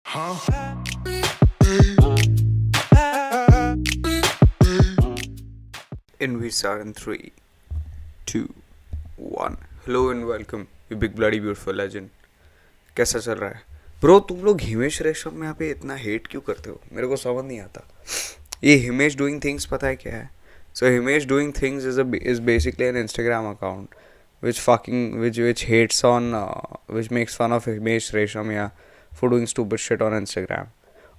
In we start in 3, 2, 1. Hello and welcome, you big bloody beautiful legend. कैसा चल रहा है ब्रो? तुम लोग हिमेश रेशम में यहाँ पे इतना हेट क्यों करते हो? मेरे को समझ नहीं आता. ये हिमेश डूइंग थिंग्स पता है क्या है? So Himesh doing things is basically an Instagram account which hates on which makes fun of Himesh Reshammiya for doing stupid shit on Instagram.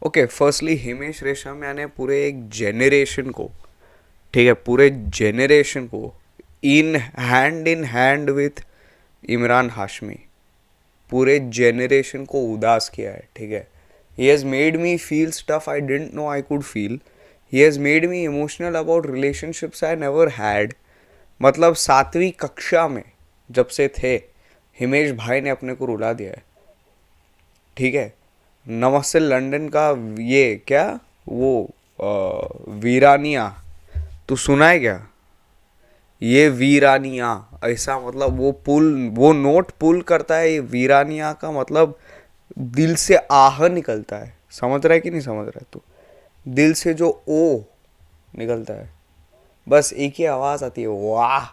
Okay, firstly Himesh Reshammiya ने पूरे एक जेनरेशन को, ठीक है, पूरे जेनरेशन को in hand with Imran Hashmi, पूरे जेनरेशन को उदास किया है. ठीक है, he has made me feel stuff I didn't know I could feel. He has made me emotional about relationships I never had. मतलब 7वीं कक्षा में जब से थे, हिमेश भाई ने अपने को रुला दिया है. ठीक है, नमस्ते लंदन का ये क्या वो वीरानिया, तू सुना है क्या? ये वीरानिया ऐसा मतलब वो नोट पुल करता है. ये वीरानिया का मतलब दिल से आह निकलता है. समझ रहा है कि नहीं समझ रहा है तू? दिल से जो ओ निकलता है, बस एक ही आवाज़ आती है, वाह.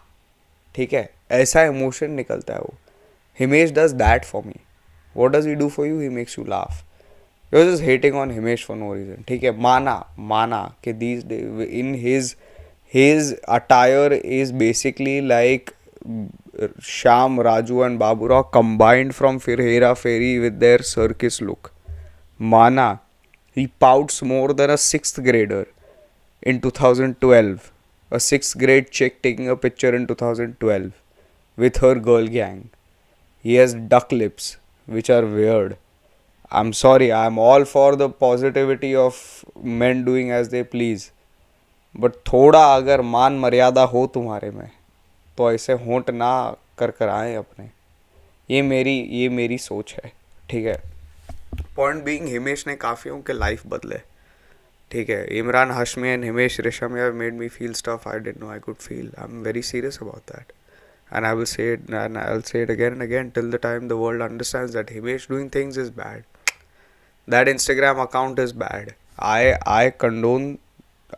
ठीक है, ऐसा इमोशन निकलता है वो. Himesh does that for me. What does he do for you? He makes you laugh. You are just hating on Himesh for no reason. ठीक है, माना कि these in his attire is basically like Shyam, Raju and Baburao combined from Fir Hera Fairy with their circus look. Mana, he pouts more than a 6th grader in 2012. A 6th grade chick taking a picture in 2012 with her girl gang. He has duck lips, which are weird. I'm sorry, I'm all for the positivity of men doing as they please. But थोड़ा अगर मान मर्यादा हो तुम्हारे में तो ऐसे होंठ ना कर आए अपने. ये मेरी सोच है. ठीक है, पॉइंट बीइंग हिमेश ने काफ़ियों के लाइफ बदले. ठीक है, Imran Hashmi and Himesh Reshammiya made me feel stuff I didn't know I could feel. I am very serious about that and I will say it again and again till the time the world understands that Himesh doing things is bad. That Instagram account is bad.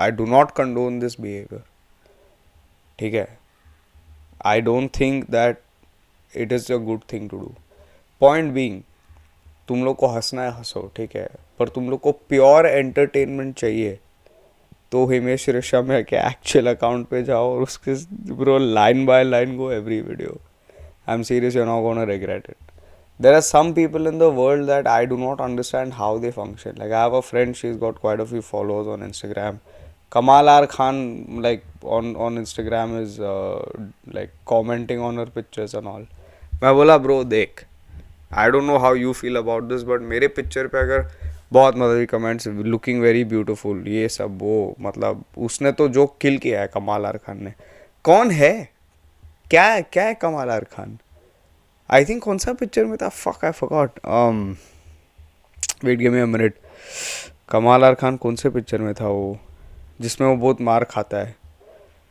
I do not condone this behavior. ठीक है, I don't think that it is a good thing to do. Point being, तुम लोग को हंसना है हंसो, ठीक है, पर तुम लोग को प्योर एंटरटेनमेंट चाहिए तो हिमेश रेशमिया के एक्चुअल अकाउंट पे जाओ और उसके bro line by line go every video. I am serious, you are not gonna regret it. There are some people in the world that I do not understand how they function. Like I have a friend, she's got quite a few followers on Instagram. Kamal R Khan, like on Instagram, is like commenting on her pictures and all. मैं बोला bro देख, I don't know how you feel about this, but मेरे picture पे अगर बहुत मतलब comments looking very beautiful ये सब, वो मतलब उसने तो जो किल किया है कमाल आर खान ने. कौन है, क्या है कमाल आर खान? आई थिंक कौन सा पिक्चर में था, fuck I forgot. Wait give me a minute. Kamaal R Khan कौन से पिक्चर में था वो जिसमें वो बहुत मार खाता है?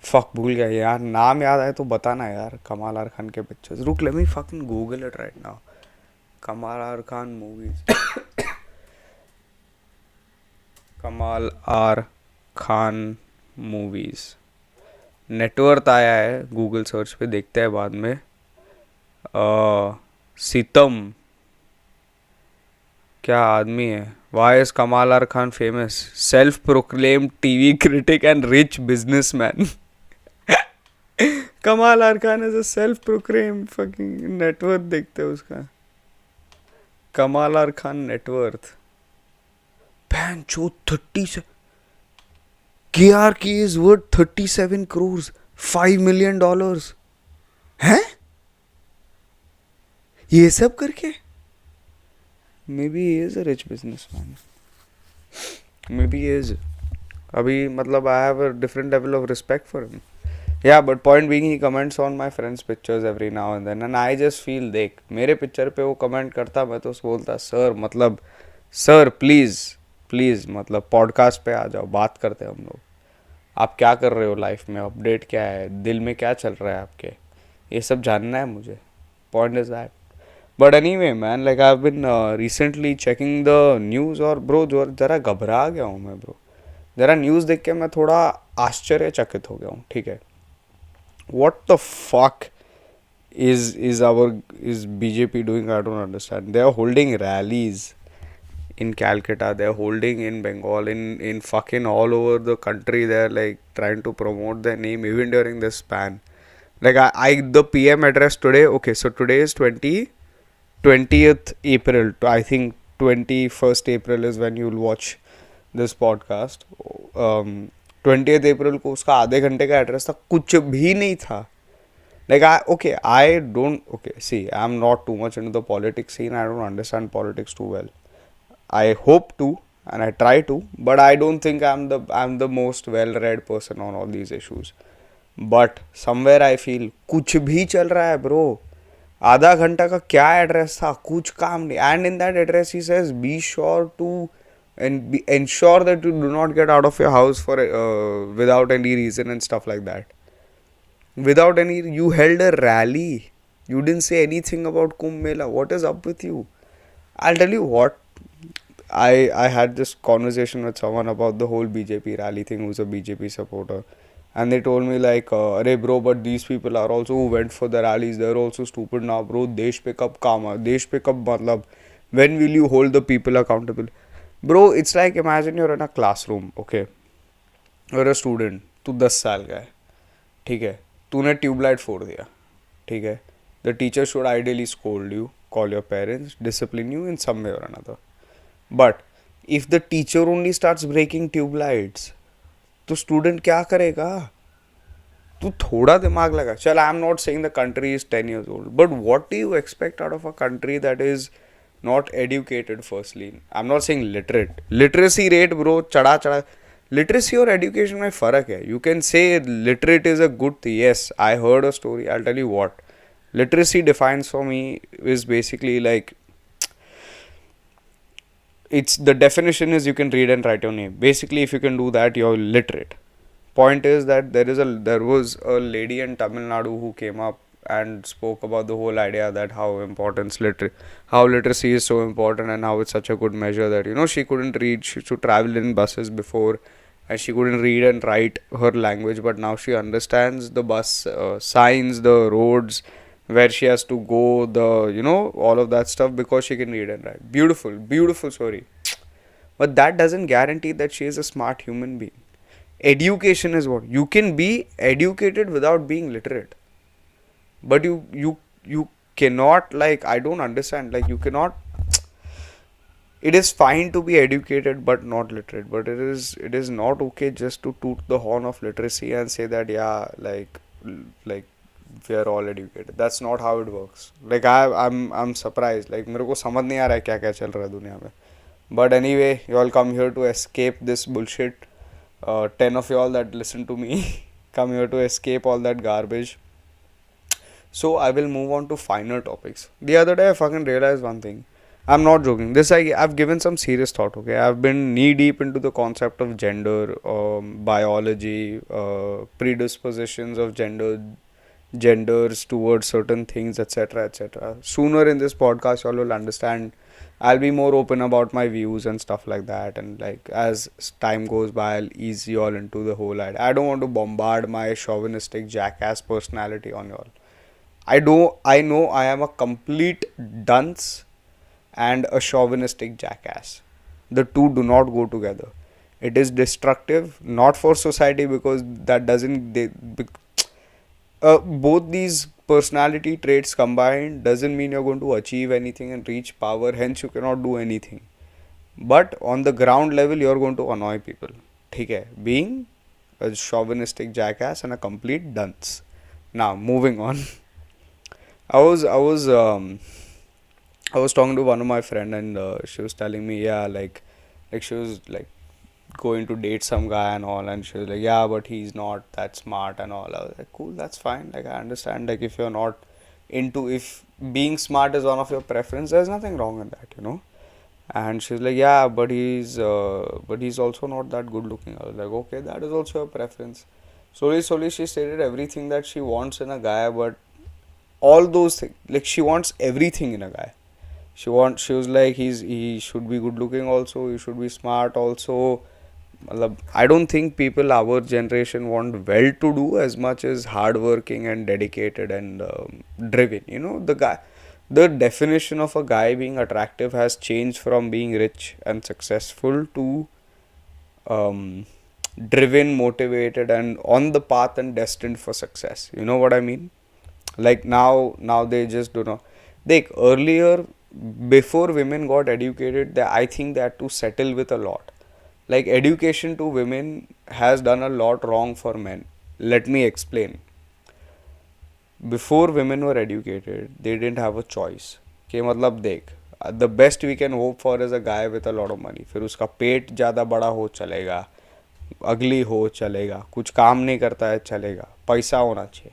फक भूल गया यार, नाम याद आए तो बताना यार. कमाल आर खान के पिक्चर्स, रुक let me fucking Google it right now. Kamaal R Khan movies. Kamaal R Khan movies net worth आया है, गूगल सर्च पे देखते हैं बाद में. सितम, क्या आदमी है. Why is Kamaal R Khan famous? Self proclaimed TV critic and rich businessman. Kamaal R Khan is a self proclaimed fucking. Net worth देखते हैं उसका. कमाल आर खान नेटवर्थ पैन चो 30 KR की इज वर्थ 37 crores, $5 million. हैं ये सब करके? May be he is a rich businessman, may be he is. अभी मतलब I have a different level of respect for him. Yeah but point being, he comments on my friends pictures every now and then, and I just feel, देख मेरे picture पे वो comment करता, मैं तो बोलता सर मतलब सर प्लीज़ मतलब पॉडकास्ट पे आ जाओ, बात करते हैं हम लोग. आप क्या कर रहे हो लाइफ में, अपडेट क्या है, दिल में क्या चल रहा है आपके, ये सब जानना है मुझे. Point is that. But anyway, man, like I've been recently checking the news और bro जो जरा घबरा गया हूँ मैं bro. जरा न्यूज़ देख के मैं थोड़ा आश्चर्यचकित हो गया हूँ. ठीक है. What the fuck is BJP doing? I don't understand. They are holding rallies in Calcutta. They're holding in Bengal, in fucking all over the country. They're like trying to promote their name even during this span. Like I the PM address today. Okay, so today is 20th April. I think 21st April is when you'll watch this podcast. 20th April को उसका आधे घंटे का address था, कुछ भी नहीं था. Like I don't, okay, see, I'm not too much into the politics scene. I don't understand politics too well. I hope to and I try to, but I don't think I'm the most well-read person on all these issues. But somewhere I feel कुछ भी चल रहा है bro. आधा घंटा का क्या address था, कुछ काम नहीं. And in that address he says be sure to ensure that you do not get out of your house for without any reason and stuff like that. Without any, you held a rally. You didn't say anything about Kumbh Mela. What is up with you? I'll tell you what. I had this conversation with someone about the whole BJP rally thing, who's a BJP supporter, and they told me like, "Arey bro, but these people are also who went for the rallies. They're also stupid now, bro. Desh pe kab kaam hai? Desh pe kab matlab? When will you hold the people accountable, bro?" It's like imagine you're in a classroom, okay? You're a student. तू 10 साल का है, ठीक है. तूने tubelight फोड़ दिया, ठीक है. The teacher should ideally scold you, call your parents, discipline you in some way or another. But if the teacher only starts breaking tubelights, तो स्टूडेंट क्या करेगा? तू थोड़ा दिमाग लगा. चल, I am not saying the country is 10 years old, but what do you expect out of a country that is not educated? Firstly, I'm not saying literate. Literacy rate bro चढ़ा चढ़ा. Literacy और education में फ़र्क है. You can say literate is a good thing. Yes, I heard a story. I'll tell you what. Literacy defines for me is basically like, it's the definition is you can read and write your name. Basically, if you can do that, you're literate. Point is that there was a lady in Tamil Nadu who came up and spoke about the whole idea that how literacy is so important and how it's such a good measure that she couldn't read, she should travel in buses before, and she couldn't read and write her language, but now she understands the bus signs, the roads, where she has to go, the all of that stuff, because she can read and write. Beautiful, beautiful story. But that doesn't guarantee that she is a smart human being. Education is what you can be educated without being literate. But you cannot, like, I don't understand, like, you cannot. It is fine to be educated but not literate, but it is not okay just to toot the horn of literacy and say that, yeah, like we are all educated. That's not how it works. Like, I'm surprised. Like, मेरे को समझ नहीं आ रहा है क्या क्या चल रहा है दुनिया में. But anyway, you all come here to escape this bullshit. 10 of you all that listen to me come here to escape all that garbage. So I will move on to finer topics. The other day I fucking realized one thing. I'm not joking. I've given some serious thought. Okay, I've been knee deep into the concept of gender, biology, predispositions of genders towards certain things, etc., etc. Sooner in this podcast, y'all will understand. I'll be more open about my views and stuff like that. And like as time goes by, I'll ease y'all into the whole idea. I don't want to bombard my chauvinistic jackass personality on y'all. I know I am a complete dunce and a chauvinistic jackass. The two do not go together. It is destructive, not for society, because that doesn't. Both these personality traits combined doesn't mean you're going to achieve anything and reach power. Hence, you cannot do anything. But on the ground level, you're going to annoy people. Okay, being a chauvinistic jackass and a complete dunce. Now, moving on. I was talking to one of my friend, and she was telling me, yeah, like she was like going to date some guy and all, and she was like, yeah, but he's not that smart and all. I was like, cool, that's fine. Like, I understand. Like, if you're not if being smart is one of your preference, there's nothing wrong in that. And she's like, yeah, but he's also not that good looking. I was like, okay, that is also a preference. Slowly, she stated everything that she wants in a guy, but all those things. Like she wants everything in a guy. She was like he should be good looking also, he should be smart also. I don't think people our generation want well to do as much as hardworking and dedicated and driven. You know, the definition of a guy being attractive has changed from being rich and successful to um, driven, motivated, and on the path and destined for success. You know what I mean? Like now they just do not. Like earlier, before women got educated, I think they had to settle with a lot. Like education to women has done a lot wrong for men. Let me explain. Before women were educated, they didn't have a choice. कि मतलब देख, the best we can hope for is a guy with a lot of money. फिर उसका पेट ज़्यादा बड़ा हो चलेगा, अगली हो चलेगा, कुछ काम नहीं करता है चलेगा, पैसा होना चाहिए,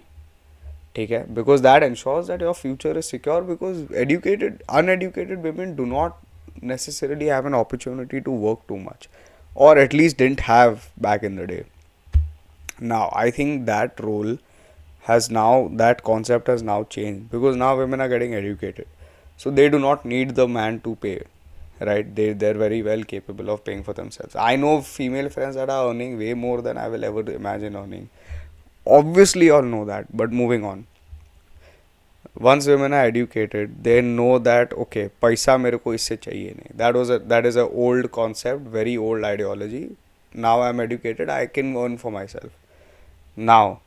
ठीक है, because that ensures that your future is secure, because uneducated women do not necessarily have an opportunity to work too much, or at least didn't have back in the day. Now I think that concept has now changed, because now women are getting educated, so they do not need the man to pay, right? They're very well capable of paying for themselves. I know female friends that are earning way more than I will ever imagine earning. Obviously all know that, but moving on. Once women are educated, they know that okay, paisa mere ko isse chahiye nahi. That is a old concept, very old ideology. Now I'm educated, I can earn for myself. Now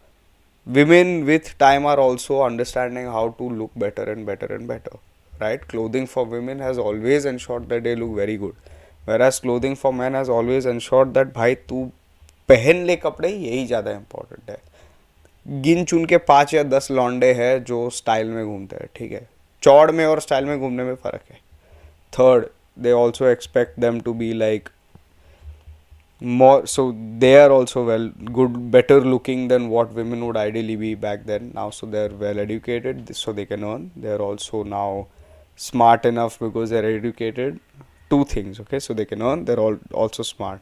women with time are also understanding how to look better and better and better, right? Clothing for women has always ensured that they look very good, whereas clothing for men has always ensured that भाई तू पहन ले कपड़े, यही ज़्यादा important है. गिन चुन के 5 या 10 लौंडे हैं जो स्टाइल में घूमते हैं, ठीक है, चौड़ में और स्टाइल में घूमने में फ़र्क है. Third, they also expect them to be like more, so they are also well good, better looking than what women would ideally be back then. Now so they're well educated, so they can earn. They're also now smart enough because they're educated. Two things, okay, so they can earn, they're all also smart.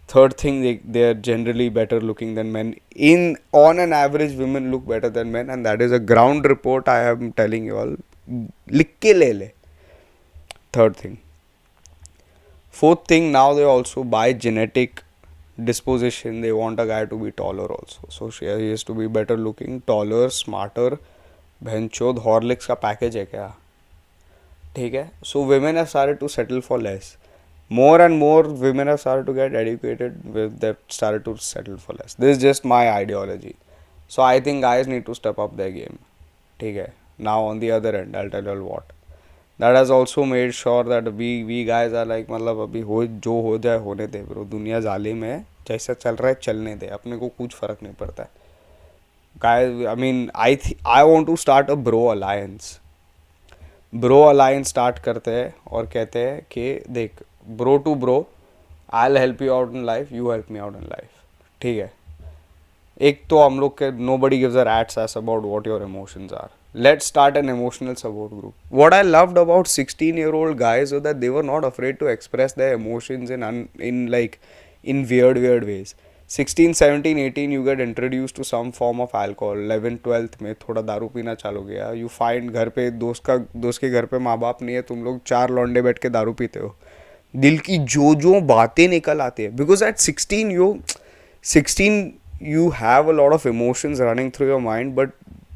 Third thing, they are generally better looking than men. On an average, women look better than men, and that is a ground report I am telling you all. लिख के ले ले. Third thing. Fourth thing, now they also by genetic disposition they want a guy to be taller also. So he has to be better looking, taller, smarter. बहनचोद Horlicks का package है क्या, ठीक है. So women have started to settle for less. More and more women have started to get educated, they've started to settle for less. This is just my ideology. So I think guys need to step up their game, ठीक है. Now on the other end, I'll tell you all what. That has also made sure that we guys are like, मतलब अभी जो हो जाए होने दे bro, दुनिया जालिम है, जैसा चल रहा है चलने दे, अपने को कुछ फ़र्क नहीं पड़ता है. Guys, I mean, I want to start a bro alliance. Bro alliance start करते हैं और कहते हैं कि देख, bro to bro, I'll help you out in life, you help me out in life, ठीक है. एक तो हम लोग के nobody gives a rat's ass about what your emotions are. Let's start an emotional support group. What I loved about 16-year-old guys was that they were not afraid to express their emotions in weird ways. 16, 17, 18 you get introduced to some form of alcohol. 11, 12th में थोड़ा दारू पीना चालू हो गया. You find घर पे दोस्त के घर पे माँ बाप नहीं है, तुम लोग 4 लौंडे बैठ के दारू पीते हो. दिल की जो बातें निकल आती है. Because at 16 you have a lot of emotions running through your mind, but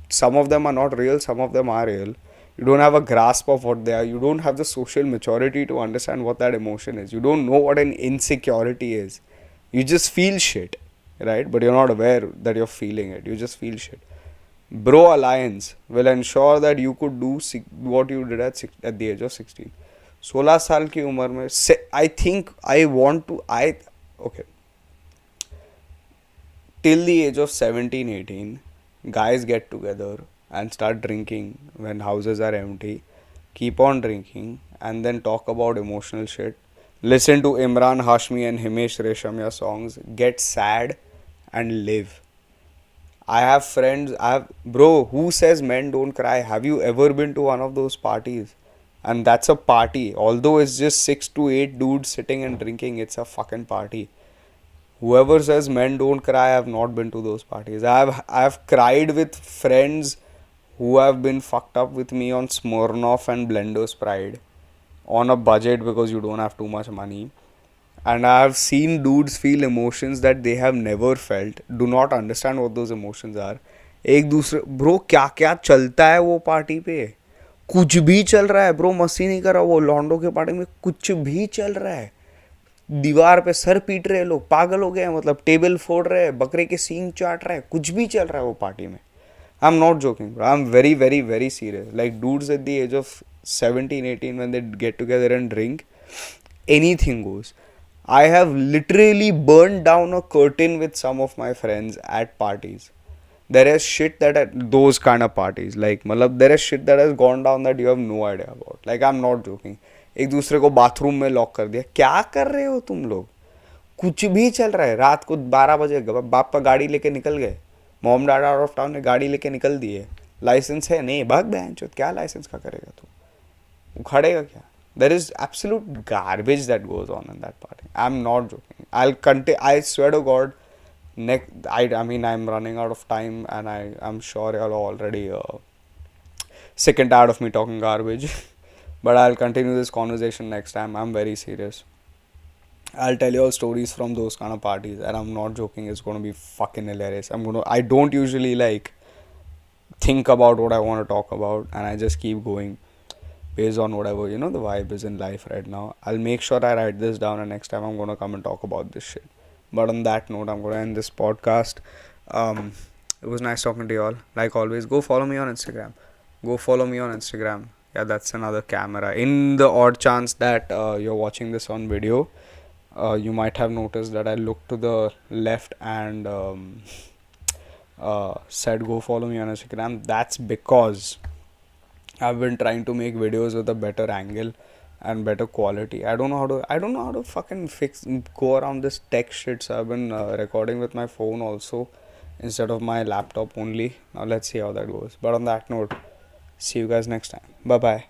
some of them are not real, some of them are real. You don't have a grasp of what they are. You don't have the social maturity to understand what that emotion is. You don't know what an insecurity is. You just feel shit, right? But you're not aware that you're feeling it. You just feel shit. Bro Alliance will ensure that you could do what you did at the age of 16. 16 साल की उम्र में I think I want to okay, till the age of 17, 18, guys get together and start drinking when houses are empty, keep on drinking, and then talk about emotional shit. Listen to Imran Hashmi and Himesh Reshamya songs, get sad and live. I have friends, bro, who says men don't cry? Have you ever been to one of those parties? And that's a party. Although it's just 6 to 8 dudes sitting and drinking, it's a fucking party. Whoever says men don't cry, I have not been to those parties. I have cried with friends who have been fucked up with me on Smirnoff and Blender Sprite on a budget because you don't have too much money. And I have seen dudes feel emotions that they have never felt, do not understand what those emotions are. एक दूसरे bro क्या क्या चलता है वो party पे, कुछ भी चल रहा है ब्रो, मस्ती नहीं कर रहा वो लॉन्डो के पार्टी में, कुछ भी चल रहा है. दीवार पे सर पीट रहे हैं लोग, पागल हो गए हैं, मतलब टेबल फोड़ रहे हैं, बकरे के सींग चाट रहे हैं, कुछ भी चल रहा है वो पार्टी में. I am not joking, I am very very very serious. Like dudes at the age of 17-18 when they get together and drink, anything goes. I have literally burned down a curtain with some of my friends at parties. There is shit that at those kind of parties, like मतलब there is shit that has gone down that you have no idea about. Like I'm not joking. एक दूसरे को bathroom में lock कर दिया. क्या कर रहे हो तुम लोग? कुछ भी चल रहा है. रात को 12 बजे बाप का गाड़ी लेके निकल गए. Mom dad out of town ने गाड़ी लेके निकल दिए. लाइसेंस है नहीं, भाग बहन चोद, क्या लाइसेंस का करेगा तू? उखाड़ेगा क्या? There is absolute garbage that goes on in that party. I'm not joking. I swear to God, I mean, I'm running out of time, and I'm sure you're already sick and tired of me talking garbage. But I'll continue this conversation next time. I'm very serious. I'll tell you all stories from those kind of parties, and I'm not joking. It's gonna be fucking hilarious. I don't usually like think about what I want to talk about, and I just keep going based on whatever the vibe is in life right now. I'll make sure I write this down, and next time I'm gonna come and talk about this shit. But on that note, I'm gonna end this podcast. It was nice talking to you all. Like always, go follow me on Instagram. Yeah, that's another camera. In the odd chance that you're watching this on video, you might have noticed that I looked to the left and said go follow me on Instagram. That's because I've been trying to make videos with a better angle and better quality. I don't know how to fucking go around this tech shit. So I've been recording with my phone also instead of my laptop only. Now let's see how that goes. But on that note, see you guys next time. Bye bye.